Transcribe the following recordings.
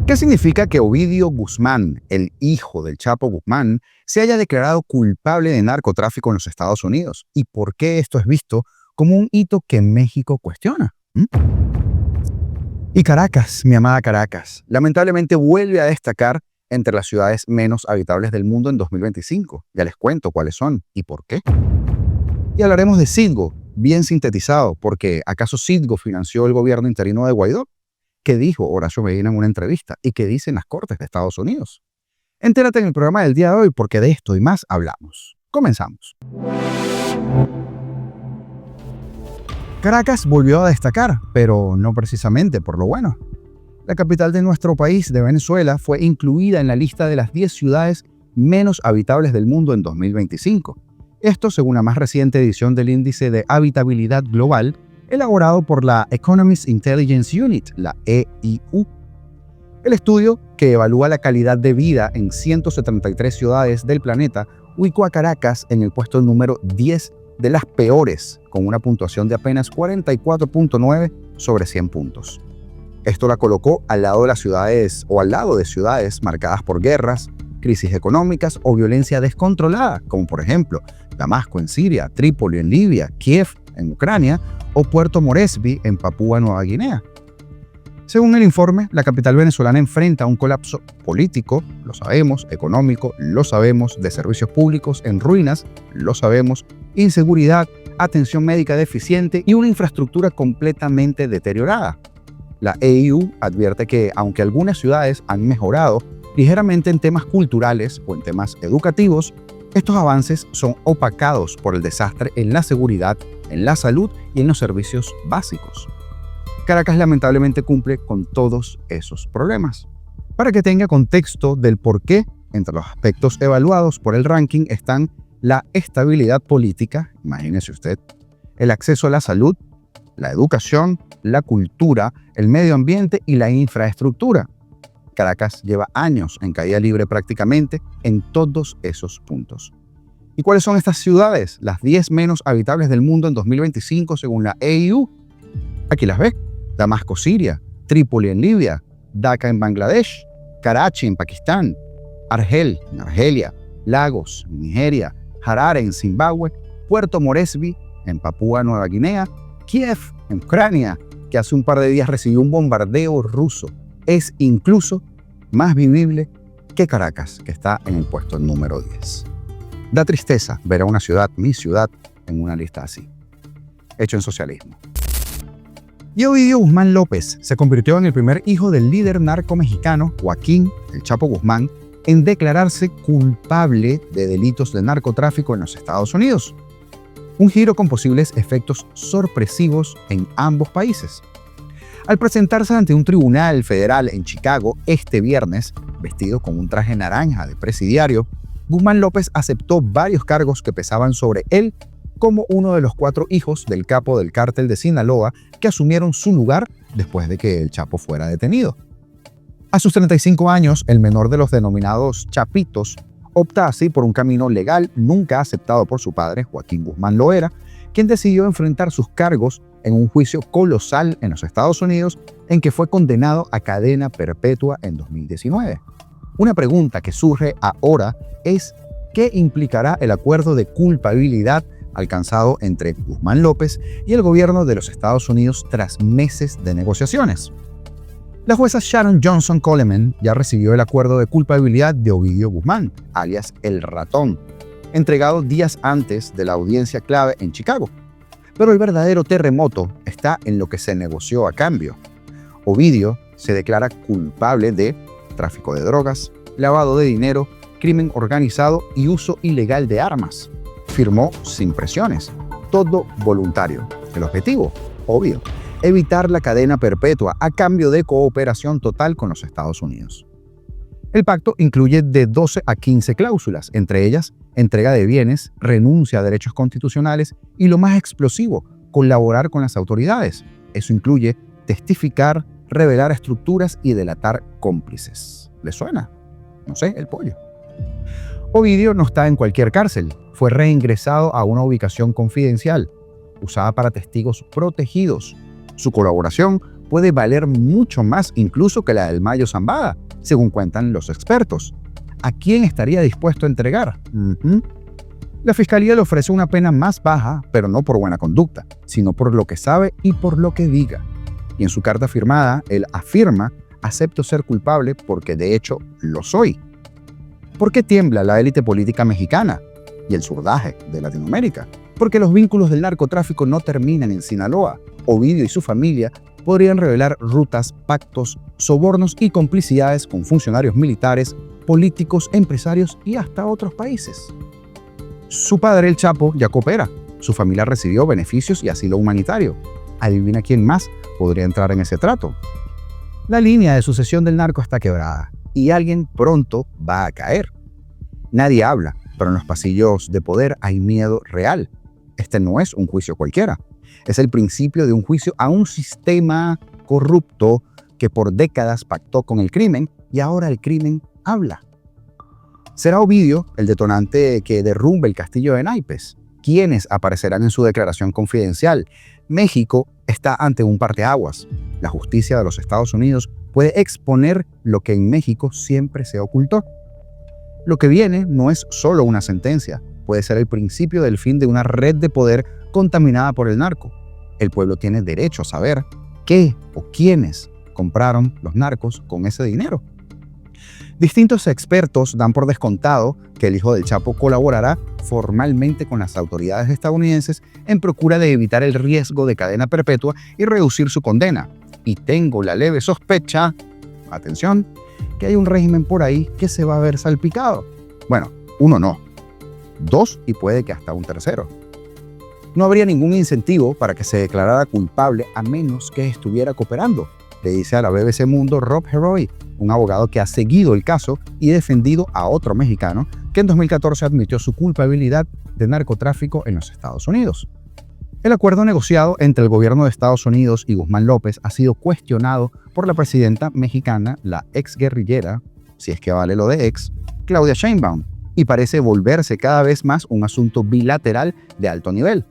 ¿Qué significa que Ovidio Guzmán, el hijo del Chapo Guzmán, se haya declarado culpable de narcotráfico en los Estados Unidos? ¿Y por qué esto es visto como un hito que México cuestiona? Y Caracas, mi amada Caracas, lamentablemente vuelve a destacar entre las ciudades menos habitables del mundo en 2025. Ya les cuento cuáles son y por qué. Y hablaremos de Citgo, bien sintetizado, porque ¿acaso Citgo financió el gobierno interino de Guaidó? ¿Qué dijo Horacio Medina en una entrevista? ¿Y qué dicen las Cortes de Estados Unidos? Entérate en el programa del día de hoy porque de esto y más hablamos. Comenzamos. Caracas volvió a destacar, pero no precisamente por lo bueno. La capital de nuestro país, de Venezuela, fue incluida en la lista de las 10 ciudades menos habitables del mundo en 2025. Esto según la más reciente edición del Índice de Habitabilidad Global, elaborado por la Economist Intelligence Unit, la EIU. El estudio, que evalúa la calidad de vida en 173 ciudades del planeta, ubicó a Caracas en el puesto número 10 de las peores, con una puntuación de apenas 44.9 sobre 100 puntos. Esto la colocó al lado de las ciudades o al lado de ciudades marcadas por guerras, crisis económicas o violencia descontrolada, como por ejemplo Damasco en Siria, Trípoli en Libia, Kiev en Ucrania o Puerto Moresby en Papúa Nueva Guinea. Según el informe, la capital venezolana enfrenta un colapso político, lo sabemos, económico, lo sabemos, de servicios públicos en ruinas, lo sabemos, inseguridad, atención médica deficiente y una infraestructura completamente deteriorada. La EIU advierte que, aunque algunas ciudades han mejorado ligeramente en temas culturales o en temas educativos, estos avances son opacados por el desastre en la seguridad, en la salud y en los servicios básicos. Caracas lamentablemente cumple con todos esos problemas. Para que tenga contexto del por qué, entre los aspectos evaluados por el ranking están la estabilidad política, imagínese usted, el acceso a la salud, la educación, la cultura, el medio ambiente y la infraestructura. Caracas lleva años en caída libre prácticamente en todos esos puntos. ¿Y cuáles son estas ciudades? Las 10 menos habitables del mundo en 2025 según la EIU. Aquí las ve. Damasco, Siria, Trípoli en Libia, Dhaka en Bangladesh, Karachi en Pakistán, Argel en Argelia, Lagos en Nigeria, Harare en Zimbabue, Puerto Moresby en Papúa Nueva Guinea, Kiev en Ucrania, que hace un par de días recibió un bombardeo ruso. Es incluso más vivible que Caracas, que está en el puesto número 10. Da tristeza ver a una ciudad, mi ciudad, en una lista así. Hecho en socialismo. Y Ovidio Guzmán López se convirtió en el primer hijo del líder narco mexicano, Joaquín El Chapo Guzmán, en declararse culpable de delitos de narcotráfico en los Estados Unidos. Un giro con posibles efectos sorpresivos en ambos países. Al presentarse ante un tribunal federal en Chicago este viernes, vestido con un traje naranja de presidiario, Guzmán López aceptó varios cargos que pesaban sobre él como uno de los 4 hijos del capo del cártel de Sinaloa que asumieron su lugar después de que el Chapo fuera detenido. A sus 35 años, el menor de los denominados chapitos opta así por un camino legal nunca aceptado por su padre, Joaquín Guzmán Loera, quien decidió enfrentar sus cargos en un juicio colosal en los Estados Unidos en que fue condenado a cadena perpetua en 2019. Una pregunta que surge ahora es ¿qué implicará el acuerdo de culpabilidad alcanzado entre Guzmán López y el gobierno de los Estados Unidos tras meses de negociaciones? La jueza Sharon Johnson Coleman ya recibió el acuerdo de culpabilidad de Ovidio Guzmán, alias El Ratón, entregado días antes de la audiencia clave en Chicago. Pero el verdadero terremoto está en lo que se negoció a cambio. Ovidio se declara culpable de tráfico de drogas, lavado de dinero, crimen organizado y uso ilegal de armas. Firmó sin presiones, todo voluntario. El objetivo, obvio, evitar la cadena perpetua a cambio de cooperación total con los Estados Unidos. El pacto incluye de 12 a 15 cláusulas, entre ellas entrega de bienes, renuncia a derechos constitucionales y lo más explosivo, colaborar con las autoridades. Eso incluye testificar, revelar estructuras y delatar cómplices. ¿Les suena? No sé, el pollo. Ovidio no está en cualquier cárcel. Fue reingresado a una ubicación confidencial, usada para testigos protegidos. Su colaboración puede valer mucho más incluso que la del Mayo Zambada, según cuentan los expertos. ¿A quién estaría dispuesto a entregar? La fiscalía le ofrece una pena más baja, pero no por buena conducta, sino por lo que sabe y por lo que diga. Y en su carta firmada, él afirma: acepto ser culpable porque de hecho lo soy. ¿Por qué tiembla la élite política mexicana y el surdaje de Latinoamérica? Porque los vínculos del narcotráfico no terminan en Sinaloa. Ovidio y su familia podrían revelar rutas, pactos, sobornos y complicidades con funcionarios militares, políticos, empresarios y hasta otros países. Su padre, el Chapo, ya coopera. Su familia recibió beneficios y asilo humanitario. Adivina quién más podría entrar en ese trato. La línea de sucesión del narco está quebrada y alguien pronto va a caer. Nadie habla, pero en los pasillos de poder hay miedo real. Este no es un juicio cualquiera. Es el principio de un juicio a un sistema corrupto que por décadas pactó con el crimen y ahora el crimen habla. ¿Será Ovidio el detonante que derrumbe el castillo de naipes? ¿Quiénes aparecerán en su declaración confidencial? México está ante un parteaguas. La justicia de los Estados Unidos puede exponer lo que en México siempre se ocultó. Lo que viene no es solo una sentencia, puede ser el principio del fin de una red de poder contaminada por el narco. El pueblo tiene derecho a saber qué o quiénes compraron los narcos con ese dinero. Distintos expertos dan por descontado que el hijo del Chapo colaborará formalmente con las autoridades estadounidenses en procura de evitar el riesgo de cadena perpetua y reducir su condena. Y tengo la leve sospecha, atención, que hay un régimen por ahí que se va a ver salpicado. Bueno, uno no, dos y puede que hasta un tercero. No habría ningún incentivo para que se declarara culpable a menos que estuviera cooperando, le dice a la BBC Mundo Rob Heroy, un abogado que ha seguido el caso y defendido a otro mexicano que en 2014 admitió su culpabilidad de narcotráfico en los Estados Unidos. El acuerdo negociado entre el gobierno de Estados Unidos y Guzmán López ha sido cuestionado por la presidenta mexicana, la exguerrillera, si es que vale lo de ex, Claudia Sheinbaum, y parece volverse cada vez más un asunto bilateral de alto nivel.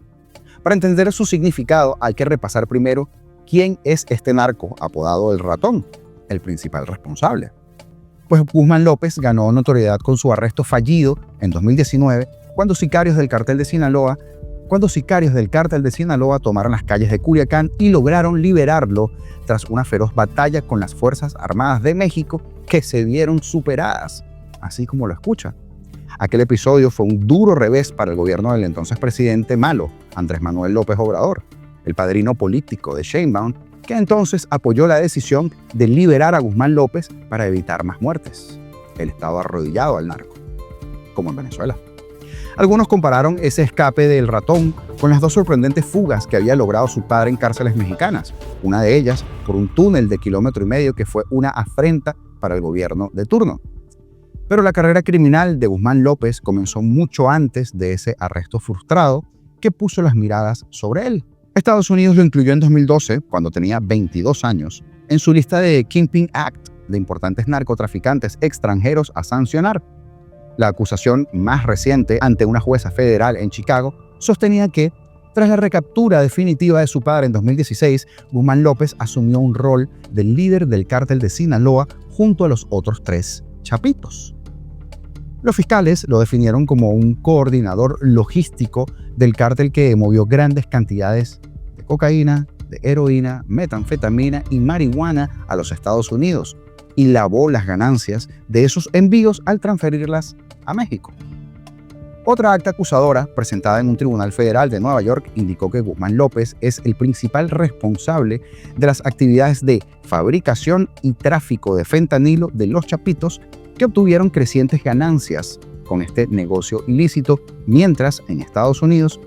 Para entender su significado hay que repasar primero quién es este narco apodado El Ratón, el principal responsable. Pues Guzmán López ganó notoriedad con su arresto fallido en 2019 cuando sicarios del cártel de Sinaloa tomaron las calles de Culiacán y lograron liberarlo tras una feroz batalla con las Fuerzas Armadas de México que se vieron superadas, así como lo escucha. Aquel episodio fue un duro revés para el gobierno del entonces presidente malo, Andrés Manuel López Obrador, el padrino político de Sheinbaum, que entonces apoyó la decisión de liberar a Guzmán López para evitar más muertes. Él estaba arrodillado al narco, como en Venezuela. Algunos compararon ese escape del Ratón con las dos sorprendentes fugas que había logrado su padre en cárceles mexicanas, una de ellas por un túnel de 1,5 kilómetros que fue una afrenta para el gobierno de turno. Pero la carrera criminal de Guzmán López comenzó mucho antes de ese arresto frustrado que puso las miradas sobre él. Estados Unidos lo incluyó en 2012, cuando tenía 22 años, en su lista de Kingpin Act de importantes narcotraficantes extranjeros a sancionar. La acusación más reciente ante una jueza federal en Chicago sostenía que, tras la recaptura definitiva de su padre en 2016, Guzmán López asumió un rol de líder del cártel de Sinaloa junto a los otros 3 chapitos. Los fiscales lo definieron como un coordinador logístico del cártel que movió grandes cantidades de cocaína, de heroína, metanfetamina y marihuana a los Estados Unidos y lavó las ganancias de esos envíos al transferirlas a México. Otra acta acusadora presentada en un tribunal federal de Nueva York indicó que Guzmán López es el principal responsable de las actividades de fabricación y tráfico de fentanilo de los chapitos que obtuvieron crecientes ganancias con este negocio ilícito, mientras en Estados Unidos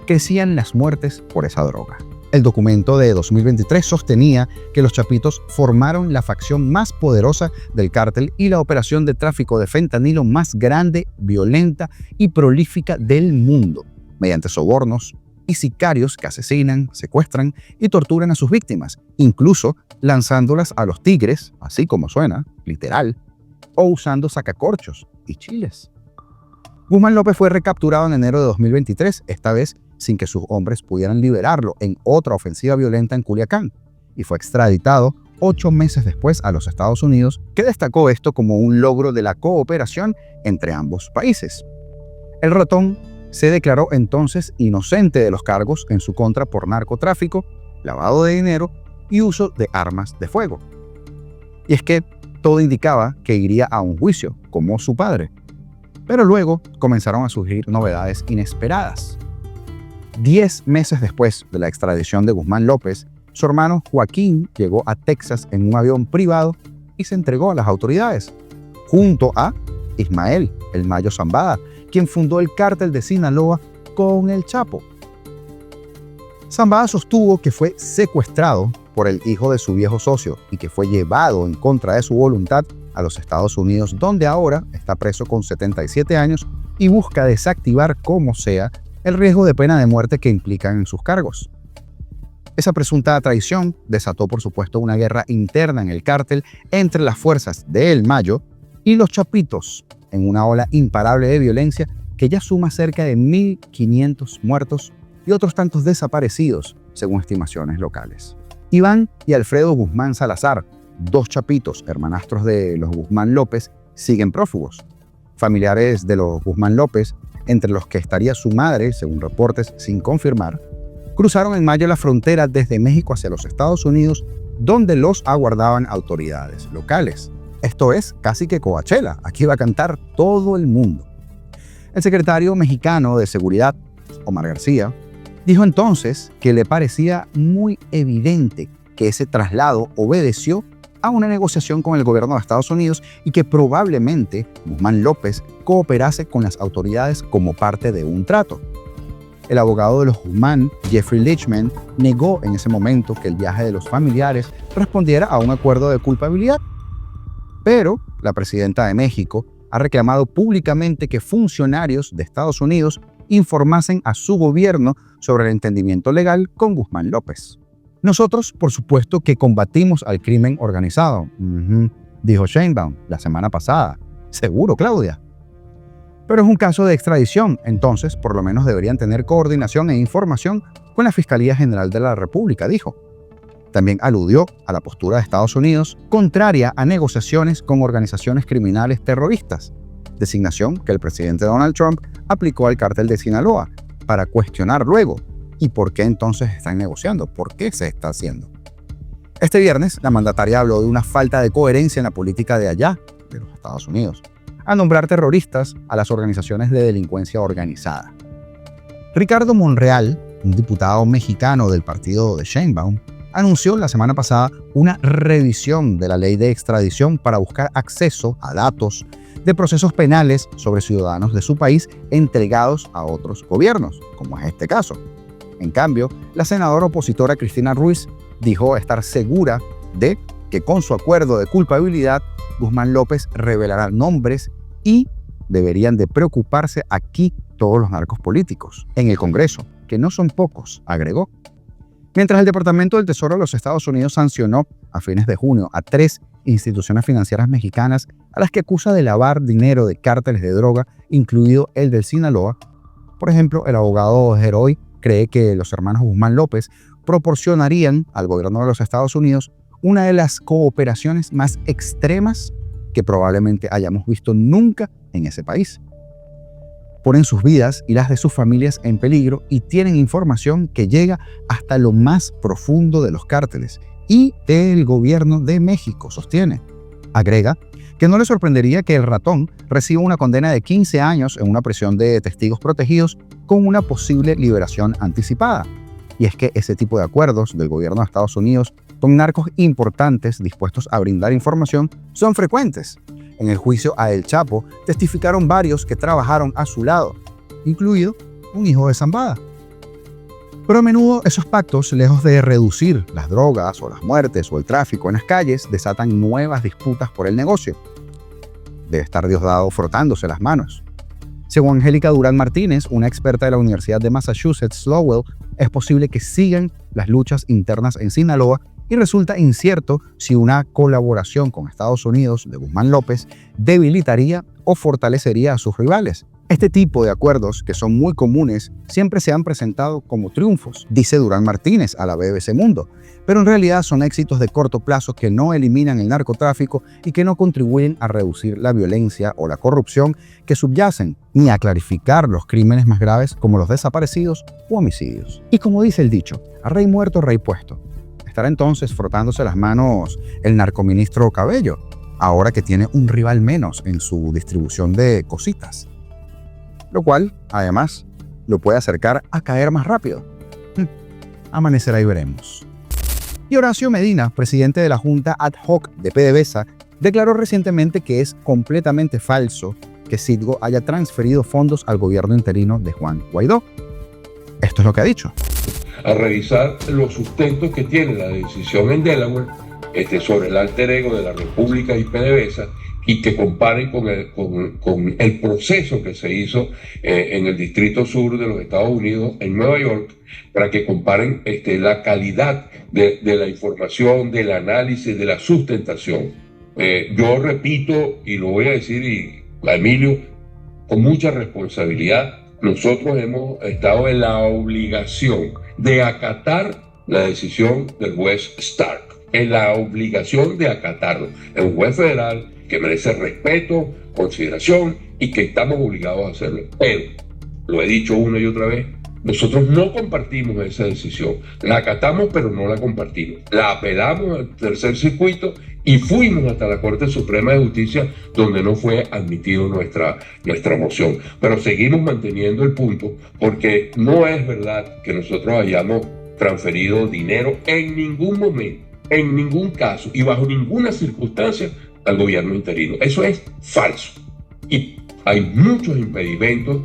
crecían las muertes por esa droga. El documento de 2023 sostenía que los chapitos formaron la facción más poderosa del cártel y la operación de tráfico de fentanilo más grande, violenta y prolífica del mundo, mediante sobornos y sicarios que asesinan, secuestran y torturan a sus víctimas, incluso lanzándolas a los tigres, así como suena, literal, o usando sacacorchos y chiles. Guzmán López fue recapturado en enero de 2023, esta vez sin que sus hombres pudieran liberarlo en otra ofensiva violenta en Culiacán. y fue extraditado 8 meses después a los Estados Unidos, que destacó esto como un logro de la cooperación entre ambos países. El ratón se declaró entonces inocente de los cargos en su contra por narcotráfico, lavado de dinero y uso de armas de fuego. Y es que todo indicaba que iría a un juicio, como su padre. Pero luego comenzaron a surgir novedades inesperadas. 10 meses después de la extradición de Guzmán López, su hermano Joaquín llegó a Texas en un avión privado y se entregó a las autoridades, junto a Ismael El Mayo Zambada, quien fundó el cártel de Sinaloa con el Chapo. Zambada sostuvo que fue secuestrado por el hijo de su viejo socio y que fue llevado en contra de su voluntad a los Estados Unidos, donde ahora está preso con 77 años y busca desactivar como sea el riesgo de pena de muerte que implican en sus cargos. Esa presunta traición desató, por supuesto, una guerra interna en el cártel entre las fuerzas de El Mayo y los Chapitos, en una ola imparable de violencia que ya suma cerca de 1.500 muertos y otros tantos desaparecidos, según estimaciones locales. Iván y Alfredo Guzmán Salazar, 2 chapitos, hermanastros de los Guzmán López, siguen prófugos. Familiares de los Guzmán López, entre los que estaría su madre, según reportes sin confirmar, cruzaron en mayo la frontera desde México hacia los Estados Unidos, donde los aguardaban autoridades locales. Esto es casi que Coachella, aquí va a cantar todo el mundo. El secretario mexicano de Seguridad, Omar García, dijo entonces que le parecía muy evidente que ese traslado obedeció a una negociación con el gobierno de Estados Unidos y que probablemente Guzmán López cooperase con las autoridades como parte de un trato. El abogado de los Guzmán, Jeffrey Lichman, negó en ese momento que el viaje de los familiares respondiera a un acuerdo de culpabilidad. Pero la presidenta de México ha reclamado públicamente que funcionarios de Estados Unidos informasen a su gobierno sobre el entendimiento legal con Guzmán López. Nosotros, por supuesto, que combatimos al crimen organizado, dijo Sheinbaum la semana pasada. Seguro, Claudia. Pero es un caso de extradición, entonces por lo menos deberían tener coordinación e información con la Fiscalía General de la República, dijo. También aludió a la postura de Estados Unidos contraria a negociaciones con organizaciones criminales terroristas, designación que el presidente Donald Trump aplicó al cártel de Sinaloa, para cuestionar luego, ¿y por qué entonces están negociando? ¿Por qué se está haciendo? Este viernes, la mandataria habló de una falta de coherencia en la política de allá, de los Estados Unidos, a nombrar terroristas a las organizaciones de delincuencia organizada. Ricardo Monreal, un diputado mexicano del partido de Sheinbaum, anunció la semana pasada una revisión de la ley de extradición para buscar acceso a datos de procesos penales sobre ciudadanos de su país entregados a otros gobiernos, como es este caso. En cambio, la senadora opositora Cristina Ruiz dijo estar segura de que con su acuerdo de culpabilidad, Guzmán López revelará nombres y deberían de preocuparse aquí todos los narcos políticos en el Congreso, que no son pocos, agregó. Mientras el Departamento del Tesoro de los Estados Unidos sancionó a fines de junio a 3 instituciones financieras mexicanas a las que acusa de lavar dinero de cárteles de droga, incluido el del Sinaloa. Por ejemplo, el abogado Geroy cree que los hermanos Guzmán López proporcionarían al gobierno de los Estados Unidos una de las cooperaciones más extremas que probablemente hayamos visto nunca en ese país. Ponen sus vidas y las de sus familias en peligro y tienen información que llega hasta lo más profundo de los cárteles y del gobierno de México, sostiene. Agrega que no le sorprendería que el ratón reciba una condena de 15 años en una prisión de testigos protegidos con una posible liberación anticipada. Y es que ese tipo de acuerdos del gobierno de Estados Unidos con narcos importantes dispuestos a brindar información son frecuentes. En el juicio a El Chapo testificaron varios que trabajaron a su lado, incluido un hijo de Zambada. Pero a menudo esos pactos, lejos de reducir las drogas o las muertes o el tráfico en las calles, desatan nuevas disputas por el negocio. Debe estar Diosdado frotándose las manos. Según Angélica Durán Martínez, una experta de la Universidad de Massachusetts, Lowell, es posible que sigan las luchas internas en Sinaloa y resulta incierto si una colaboración con Estados Unidos de Guzmán López debilitaría o fortalecería a sus rivales, Este tipo de acuerdos, que son muy comunes, siempre se han presentado como triunfos, dice Durán Martínez a la BBC Mundo, pero en realidad son éxitos de corto plazo que no eliminan el narcotráfico y que no contribuyen a reducir la violencia o la corrupción que subyacen, ni a clarificar los crímenes más graves como los desaparecidos o homicidios. Y como dice el dicho, a rey muerto, rey puesto. Estará entonces frotándose las manos el narcoministro Cabello, ahora que tiene un rival menos en su distribución de cositas, lo cual, además, lo puede acercar a caer más rápido. Amanecerá y veremos. Y Horacio Medina, presidente de la Junta Ad Hoc de PDVSA, declaró recientemente que es completamente falso que Citgo haya transferido fondos al gobierno interino de Juan Guaidó. Esto es lo que ha dicho. A revisar los sustentos que tiene la decisión en Delaware sobre el alter ego de la República y PDVSA, y que comparen con el proceso que se hizo en el Distrito Sur de los Estados Unidos, en Nueva York, para que comparen la calidad de la información, del análisis, de la sustentación. Yo repito, y lo voy a decir, a Emilio, con mucha responsabilidad, nosotros hemos estado en la obligación de acatar la decisión del juez Stark, en la obligación de acatarlo. Es un juez federal que merece respeto, consideración y que estamos obligados a hacerlo. Pero, lo he dicho una y otra vez, nosotros no compartimos esa decisión. La acatamos, pero no la compartimos. La apelamos al tercer circuito y fuimos hasta la Corte Suprema de Justicia, donde no fue admitido nuestra moción. Pero seguimos manteniendo el punto, porque no es verdad que nosotros hayamos transferido dinero en ningún momento, en ningún caso y bajo ninguna circunstancia al gobierno interino. Eso es falso. Y hay muchos impedimentos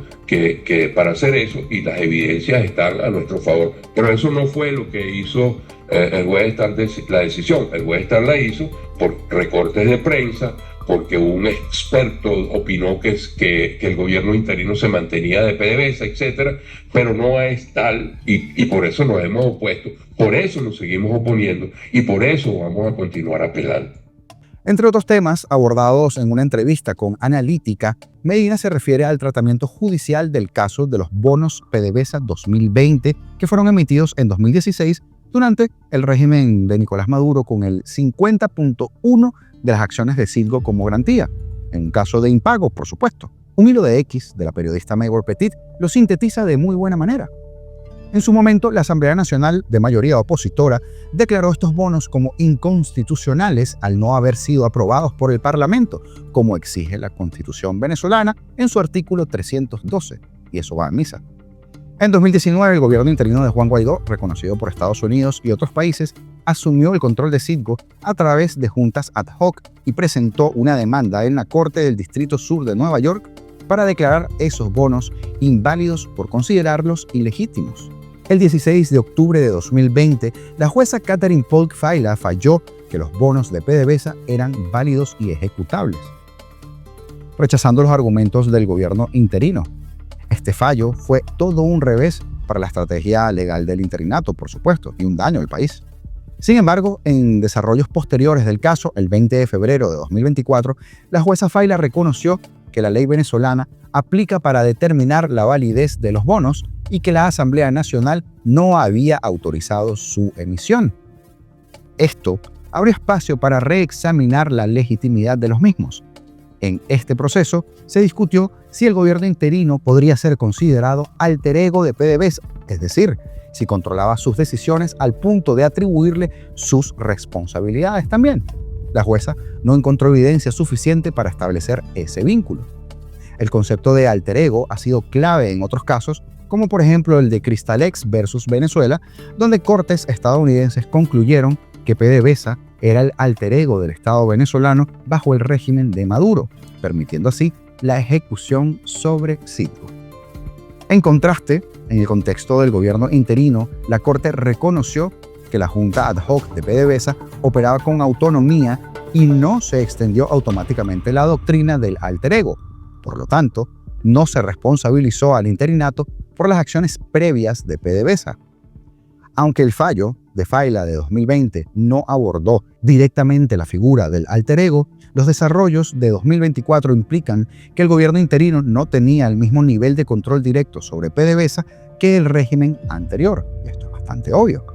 para hacer eso, y las evidencias están a nuestro favor. Pero eso no fue lo que hizo el juez Stark, la decisión. El juez Stark la hizo por recortes de prensa, porque un experto opinó que el gobierno interino se mantenía de PDVSA, etc. Pero no es tal, y por eso nos hemos opuesto, por eso nos seguimos oponiendo, y por eso vamos a continuar apelando. Entre otros temas abordados en una entrevista con Analítica, Medina se refiere al tratamiento judicial del caso de los bonos PDVSA 2020 que fueron emitidos en 2016 durante el régimen de Nicolás Maduro, con el 50.1% de las acciones de Citgo como garantía, en un caso de impago, por supuesto. Un hilo de X de la periodista Maybor Petit lo sintetiza de muy buena manera. En su momento, la Asamblea Nacional, de mayoría opositora, declaró estos bonos como inconstitucionales al no haber sido aprobados por el Parlamento, como exige la Constitución venezolana en su artículo 312, y eso va a misa. En 2019, el gobierno interino de Juan Guaidó, reconocido por Estados Unidos y otros países, asumió el control de Citgo a través de juntas ad hoc y presentó una demanda en la Corte del Distrito Sur de Nueva York para declarar esos bonos inválidos por considerarlos ilegítimos. El 16 de octubre de 2020, la jueza Catherine Polk Faila falló que los bonos de PDVSA eran válidos y ejecutables, rechazando los argumentos del gobierno interino. Este fallo fue todo un revés para la estrategia legal del interinato, por supuesto, y un daño al país. Sin embargo, en desarrollos posteriores del caso, el 20 de febrero de 2024, la jueza Faila reconoció que la ley venezolana aplica para determinar la validez de los bonos y que la Asamblea Nacional no había autorizado su emisión. Esto abrió espacio para reexaminar la legitimidad de los mismos. En este proceso se discutió si el gobierno interino podría ser considerado alter ego de PDVSA, es decir, si controlaba sus decisiones al punto de atribuirle sus responsabilidades también. La jueza no encontró evidencia suficiente para establecer ese vínculo. El concepto de alter ego ha sido clave en otros casos, como por ejemplo el de Cristalex versus Venezuela, donde cortes estadounidenses concluyeron que PDVSA era el alter ego del Estado venezolano bajo el régimen de Maduro, permitiendo así la ejecución sobre Citgo. En contraste, en el contexto del gobierno interino, la Corte reconoció que la Junta Ad Hoc de PDVSA operaba con autonomía y no se extendió automáticamente la doctrina del alter ego. Por lo tanto, no se responsabilizó al interinato por las acciones previas de PDVSA. Aunque el fallo de Faila de 2020 no abordó directamente la figura del alter ego, los desarrollos de 2024 implican que el gobierno interino no tenía el mismo nivel de control directo sobre PDVSA que el régimen anterior. Y esto es bastante obvio.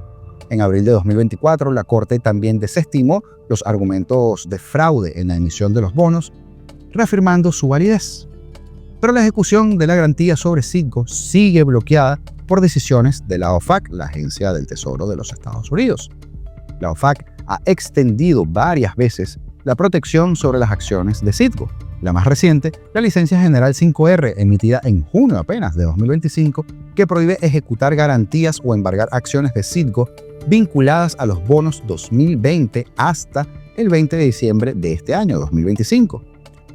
En abril de 2024, la Corte también desestimó los argumentos de fraude en la emisión de los bonos, reafirmando su validez. Pero la ejecución de la garantía sobre Citgo sigue bloqueada por decisiones de la OFAC, la Agencia del Tesoro de los Estados Unidos. La OFAC ha extendido varias veces la protección sobre las acciones de Citgo. La más reciente, la licencia general 5R, emitida en junio apenas de 2025, que prohíbe ejecutar garantías o embargar acciones de Citgo vinculadas a los bonos 2020 hasta el 20 de diciembre de este año, 2025.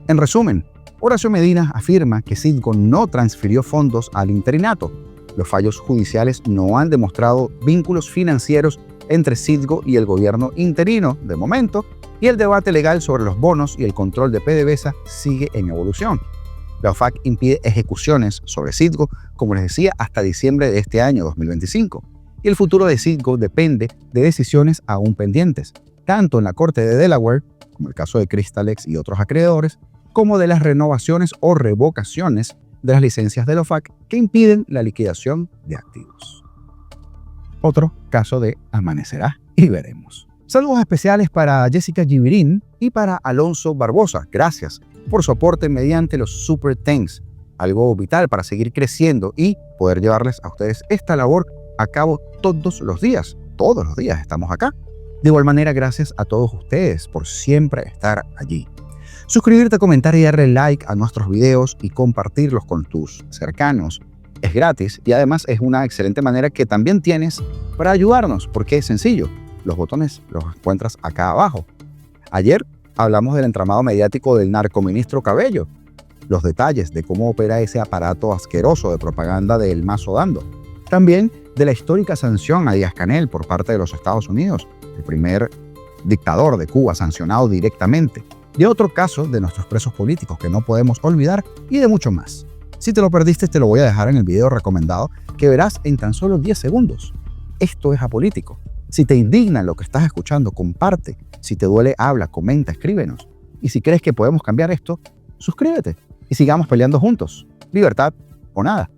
En resumen, Horacio Medina afirma que Citgo no transfirió fondos al interinato. Los fallos judiciales no han demostrado vínculos financieros entre Citgo y el gobierno interino de momento, y el debate legal sobre los bonos y el control de PDVSA sigue en evolución. La OFAC impide ejecuciones sobre Citgo, como les decía, hasta diciembre de este año 2025. Y el futuro de Citgo depende de decisiones aún pendientes, tanto en la Corte de Delaware, como el caso de Crystalex y otros acreedores, como de las renovaciones o revocaciones de las licencias de la OFAC que impiden la liquidación de activos. Otro caso de amanecerá y veremos. Saludos especiales para Jessica Givirín y para Alonso Barbosa. Gracias por su aporte mediante los Super Thanks, algo vital para seguir creciendo y poder llevarles a ustedes esta labor a cabo todos los días. Todos los días estamos acá. De igual manera, gracias a todos ustedes por siempre estar allí. Suscribirte, comentar y darle like a nuestros videos y compartirlos con tus cercanos es gratis y además es una excelente manera que también tienes para ayudarnos, porque es sencillo. Los botones los encuentras acá abajo. Ayer hablamos del entramado mediático del narcoministro Cabello, los detalles de cómo opera ese aparato asqueroso de propaganda del Mazo Dando. También de la histórica sanción a Díaz-Canel por parte de los Estados Unidos, el primer dictador de Cuba sancionado directamente, de otro caso de nuestros presos políticos que no podemos olvidar y de mucho más. Si te lo perdiste, te lo voy a dejar en el video recomendado que verás en tan solo 10 segundos. Esto es apolítico. Si te indigna lo que estás escuchando, comparte. Si te duele, habla, comenta, escríbenos. Y si crees que podemos cambiar esto, suscríbete y sigamos peleando juntos. Libertad o nada.